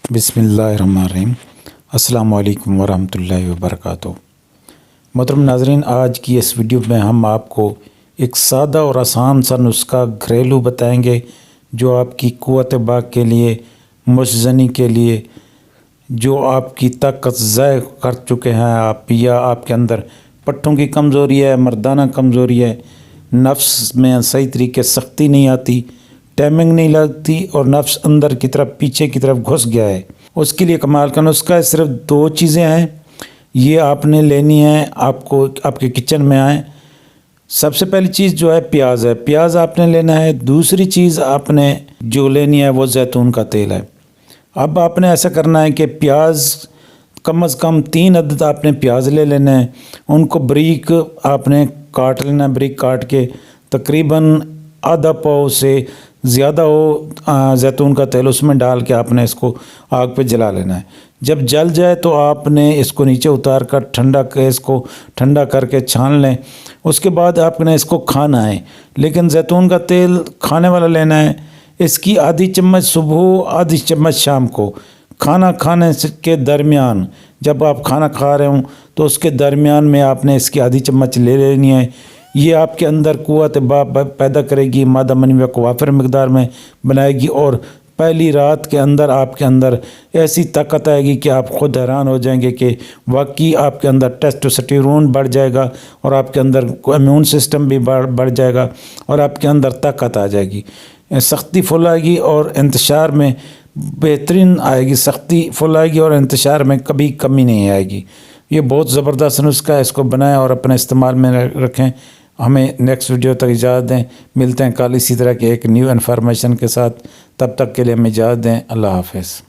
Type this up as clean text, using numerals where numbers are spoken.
بسم اللہ الرحمن الرحیم۔ السلام علیکم ورحمۃ اللہ وبرکاتہ۔ محترم ناظرین، آج کی اس ویڈیو میں ہم آپ کو ایک سادہ اور آسان سا نسخہ گھریلو بتائیں گے جو آپ کی قوت باغ کے لیے، مشزنی کے لیے، جو آپ کی طاقت ضائع کر چکے ہیں آپ، یا آپ کے اندر پٹھوں کی کمزوری ہے، مردانہ کمزوری ہے، نفس میں صحیح طریقے سختی نہیں آتی، ٹائمنگ نہیں لگتی اور نفس اندر کی طرف پیچھے کی طرف گھس گیا ہے، اس کے لیے کمال کا نسخہ ہے۔ صرف 2 چیزیں ہیں، یہ آپ نے لینی ہے۔ آپ کو آپ کے کچن میں آئیں، سب سے پہلی چیز جو ہے پیاز ہے، پیاز آپ نے لینا ہے۔ دوسری چیز آپ نے جو لینی ہے وہ زیتون کا تیل ہے۔ اب آپ نے ایسا کرنا ہے کہ پیاز کم از کم 3 عدد آپ نے پیاز لے لینا ہے، ان کو بریک آپ نے کاٹ لینا ہے۔ بریک کاٹ کے تقریباً آدھا پاؤ سے زیادہ ہو زیتون کا تیل اس میں ڈال کے آپ نے اس کو آگ پہ جلا لینا ہے۔ جب جل جائے تو آپ نے اس کو نیچے اتار کر ٹھنڈا کر کے چھان لیں۔ اس کے بعد آپ نے اس کو کھانا ہے، لیکن زیتون کا تیل کھانے والا لینا ہے۔ اس کی آدھی چمچ صبح، آدھی چمچ شام کو، کھانا کھانے کے درمیان، جب آپ کھانا کھا رہے ہوں تو اس کے درمیان میں آپ نے اس کی آدھی چمچ لے لینی ہے۔ یہ آپ کے اندر قوت باغ پیدا کرے گی، مادہ منویہ کو وافر مقدار میں بنائے گی، اور پہلی رات کے اندر آپ کے اندر ایسی طاقت آئے گی کہ آپ خود حیران ہو جائیں گے کہ واقعی آپ کے اندر ٹیسٹوسٹیرون بڑھ جائے گا، اور آپ کے اندر امیون سسٹم بھی بڑھ جائے گا، اور آپ کے اندر طاقت آ جائے گی، سختی پھل آئے گی اور انتشار میں بہترین آئے گی۔ سختی پھل آئے گی اور انتشار میں کبھی کمی نہیں آئے گی۔ یہ بہت زبردست نسخہ ہے، اس کو بنائیں اور اپنے استعمال میں رکھیں۔ ہمیں نیکسٹ ویڈیو تک اجازت دیں، ملتے ہیں کل اسی طرح کے ایک نیو انفارمیشن کے ساتھ۔ تب تک کے لیے ہمیں اجازت دیں۔ اللہ حافظ۔